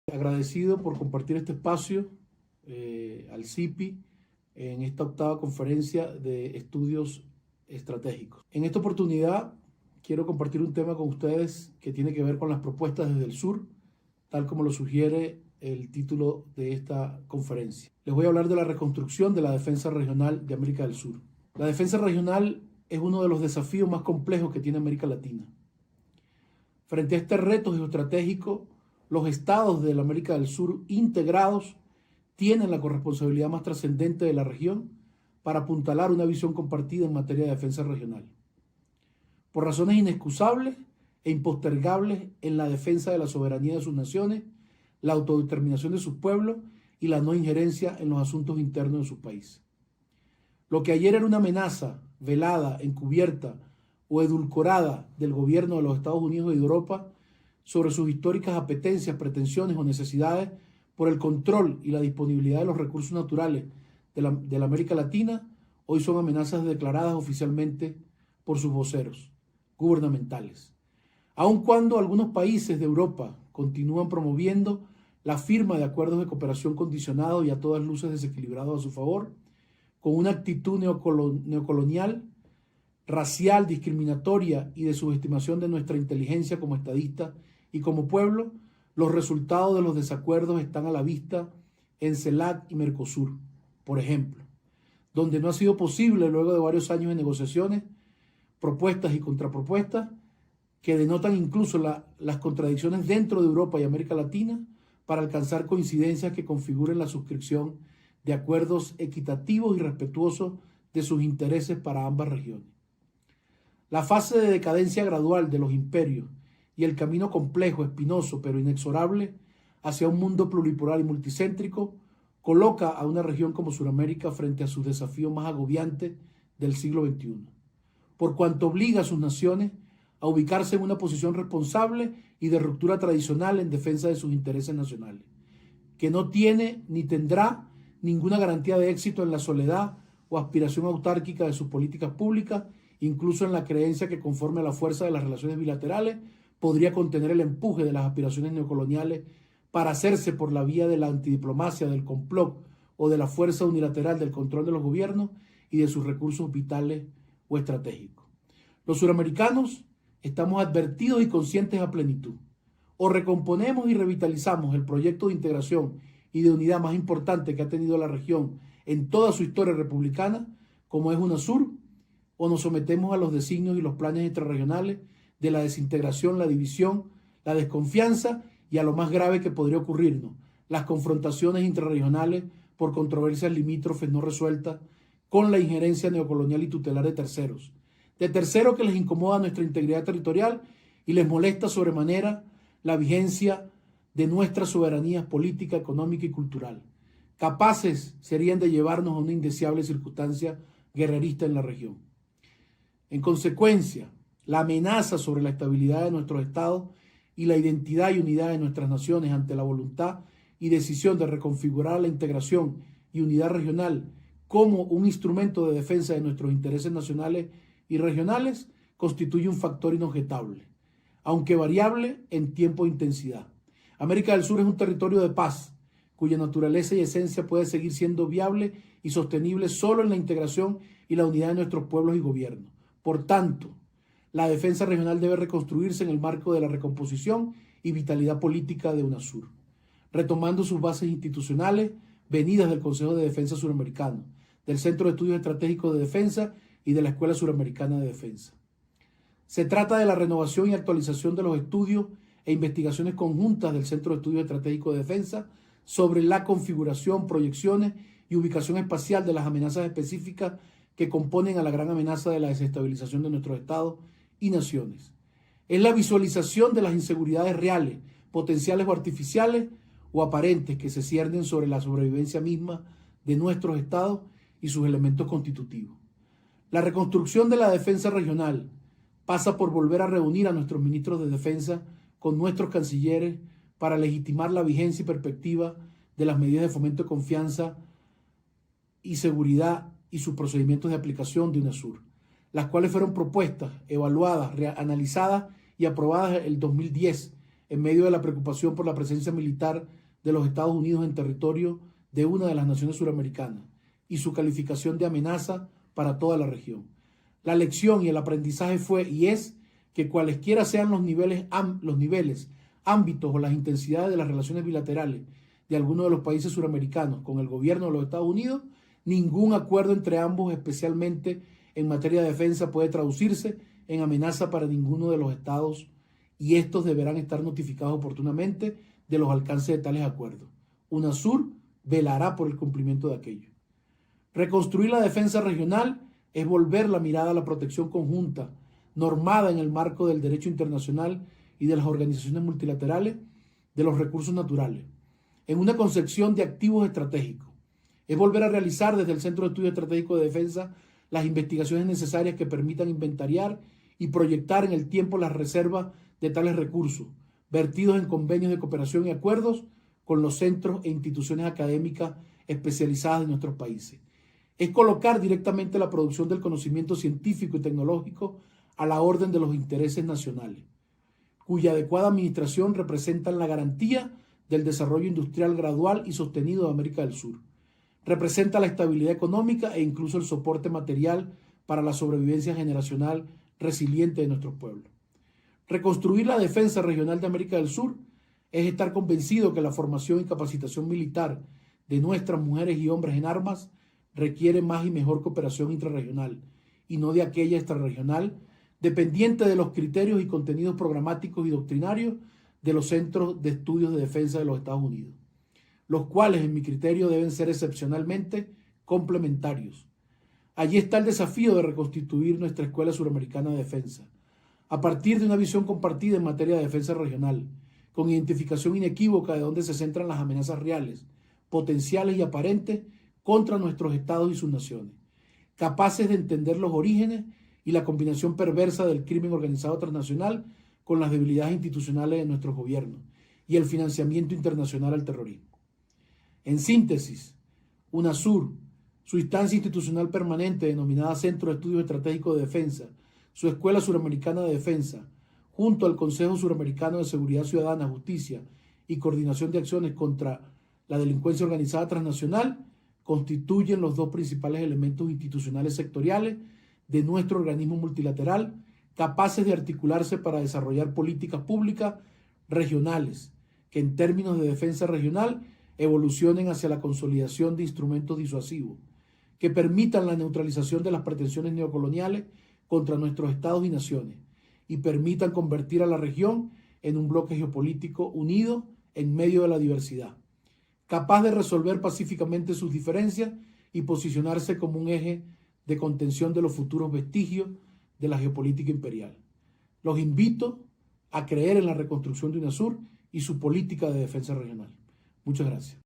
Agradecido por compartir este espacio al CIPI en esta octava conferencia de estudios estratégicos. En esta oportunidad quiero compartir un tema con ustedes que tiene que ver con las propuestas desde el sur, tal como lo sugiere el título de esta conferencia. Les voy a hablar de la reconstrucción de la defensa regional de América del Sur. La defensa regional es uno de los desafíos más complejos que tiene América Latina. Frente a este reto geoestratégico, los estados de la América del Sur integrados tienen la corresponsabilidad más trascendente de la región para apuntalar una visión compartida en materia de defensa regional. Por razones inexcusables e impostergables en la defensa de la soberanía de sus naciones, la autodeterminación de sus pueblos y la no injerencia en los asuntos internos de sus países. Lo que ayer era una amenaza velada, encubierta o edulcorada del gobierno de los Estados Unidos y de Europa sobre sus históricas apetencias, pretensiones o necesidades por el control y la disponibilidad de los recursos naturales de la América Latina, hoy son amenazas declaradas oficialmente por sus voceros gubernamentales. Aun cuando algunos países de Europa continúan promoviendo la firma de acuerdos de cooperación condicionados y a todas luces desequilibrados a su favor, con una actitud neocolonial, racial, discriminatoria y de subestimación de nuestra inteligencia como estadista y como pueblo, los resultados de los desacuerdos están a la vista en CELAC y Mercosur, por ejemplo, donde no ha sido posible, luego de varios años de negociaciones, propuestas y contrapropuestas, que denotan incluso las contradicciones dentro de Europa y América Latina, para alcanzar coincidencias que configuren la suscripción de acuerdos equitativos y respetuosos de sus intereses para ambas regiones. La fase de decadencia gradual de los imperios y el camino complejo, espinoso, pero inexorable hacia un mundo pluripolar y multicéntrico coloca a una región como Sudamérica frente a sus desafíos más agobiantes del siglo XXI, por cuanto obliga a sus naciones a ubicarse en una posición responsable y de ruptura tradicional en defensa de sus intereses nacionales, que no tiene ni tendrá ninguna garantía de éxito en la soledad o aspiración autárquica de sus políticas públicas, incluso en la creencia que conforme a la fuerza de las relaciones bilaterales podría contener el empuje de las aspiraciones neocoloniales para hacerse por la vía de la antidiplomacia, del complot o de la fuerza unilateral del control de los gobiernos y de sus recursos vitales o estratégicos. Los suramericanos estamos advertidos y conscientes a plenitud. O recomponemos y revitalizamos el proyecto de integración y de unidad más importante que ha tenido la región en toda su historia republicana, como es UNASUR, o nos sometemos a los designios y los planes extrarregionales de la desintegración, la división, la desconfianza y a lo más grave que podría ocurrirnos, las confrontaciones intrarregionales por controversias limítrofes no resueltas con la injerencia neocolonial y tutelar de terceros que les incomoda nuestra integridad territorial y les molesta sobremanera la vigencia de nuestras soberanías política, económica y cultural. Capaces serían de llevarnos a una indeseable circunstancia guerrerista en la región. En consecuencia, la amenaza sobre la estabilidad de nuestros estados y la identidad y unidad de nuestras naciones ante la voluntad y decisión de reconfigurar la integración y unidad regional como un instrumento de defensa de nuestros intereses nacionales y regionales constituye un factor inobjetable, aunque variable en tiempo e intensidad. América del Sur es un territorio de paz, cuya naturaleza y esencia puede seguir siendo viable y sostenible solo en la integración y la unidad de nuestros pueblos y gobiernos. Por tanto, la defensa regional debe reconstruirse en el marco de la recomposición y vitalidad política de UNASUR, retomando sus bases institucionales venidas del Consejo de Defensa Suramericano, del Centro de Estudios Estratégicos de Defensa y de la Escuela Suramericana de Defensa. Se trata de la renovación y actualización de los estudios e investigaciones conjuntas del Centro de Estudios Estratégicos de Defensa sobre la configuración, proyecciones y ubicación espacial de las amenazas específicas que componen a la gran amenaza de la desestabilización de nuestros estados y naciones. Es la visualización de las inseguridades reales, potenciales o artificiales o aparentes que se ciernen sobre la sobrevivencia misma de nuestros estados y sus elementos constitutivos. La reconstrucción de la defensa regional pasa por volver a reunir a nuestros ministros de defensa con nuestros cancilleres para legitimar la vigencia y perspectiva de las medidas de fomento de confianza y seguridad y sus procedimientos de aplicación de UNASUR, las cuales fueron propuestas, evaluadas, analizadas y aprobadas en el 2010 en medio de la preocupación por la presencia militar de los Estados Unidos en territorio de una de las naciones suramericanas y su calificación de amenaza para toda la región. La lección y el aprendizaje fue y es que cualesquiera sean los niveles, ámbitos o las intensidades de las relaciones bilaterales de algunos de los países suramericanos con el gobierno de los Estados Unidos, ningún acuerdo entre ambos, especialmente en materia de defensa, puede traducirse en amenaza para ninguno de los estados, y estos deberán estar notificados oportunamente de los alcances de tales acuerdos. UNASUR velará por el cumplimiento de aquello. Reconstruir la defensa regional es volver la mirada a la protección conjunta, normada en el marco del derecho internacional y de las organizaciones multilaterales de los recursos naturales, en una concepción de activos estratégicos. Es volver a realizar desde el Centro de Estudios Estratégicos de Defensa las investigaciones necesarias que permitan inventariar y proyectar en el tiempo las reservas de tales recursos, vertidos en convenios de cooperación y acuerdos con los centros e instituciones académicas especializadas de nuestros países. Es colocar directamente la producción del conocimiento científico y tecnológico a la orden de los intereses nacionales, cuya adecuada administración representa la garantía del desarrollo industrial gradual y sostenido de América del Sur. Representa la estabilidad económica e incluso el soporte material para la sobrevivencia generacional resiliente de nuestros pueblos. Reconstruir la defensa regional de América del Sur es estar convencido que la formación y capacitación militar de nuestras mujeres y hombres en armas requiere más y mejor cooperación intrarregional y no de aquella extrarregional, dependiente de los criterios y contenidos programáticos y doctrinarios de los centros de estudios de defensa de los Estados Unidos, los cuales en mi criterio deben ser excepcionalmente complementarios. Allí está el desafío de reconstituir nuestra Escuela Suramericana de Defensa, a partir de una visión compartida en materia de defensa regional, con identificación inequívoca de dónde se centran las amenazas reales, potenciales y aparentes contra nuestros estados y sus naciones, capaces de entender los orígenes y la combinación perversa del crimen organizado transnacional con las debilidades institucionales de nuestros gobiernos y el financiamiento internacional al terrorismo. En síntesis, UNASUR, su instancia institucional permanente denominada Centro de Estudios Estratégicos de Defensa, su Escuela Suramericana de Defensa, junto al Consejo Suramericano de Seguridad Ciudadana, Justicia y Coordinación de Acciones contra la Delincuencia Organizada Transnacional, constituyen los dos principales elementos institucionales sectoriales de nuestro organismo multilateral, capaces de articularse para desarrollar políticas públicas regionales, que en términos de defensa regional evolucionen hacia la consolidación de instrumentos disuasivos, que permitan la neutralización de las pretensiones neocoloniales contra nuestros estados y naciones, y permitan convertir a la región en un bloque geopolítico unido en medio de la diversidad, capaz de resolver pacíficamente sus diferencias y posicionarse como un eje de contención de los futuros vestigios de la geopolítica imperial. Los invito a creer en la reconstrucción de UNASUR y su política de defensa regional. Muchas gracias.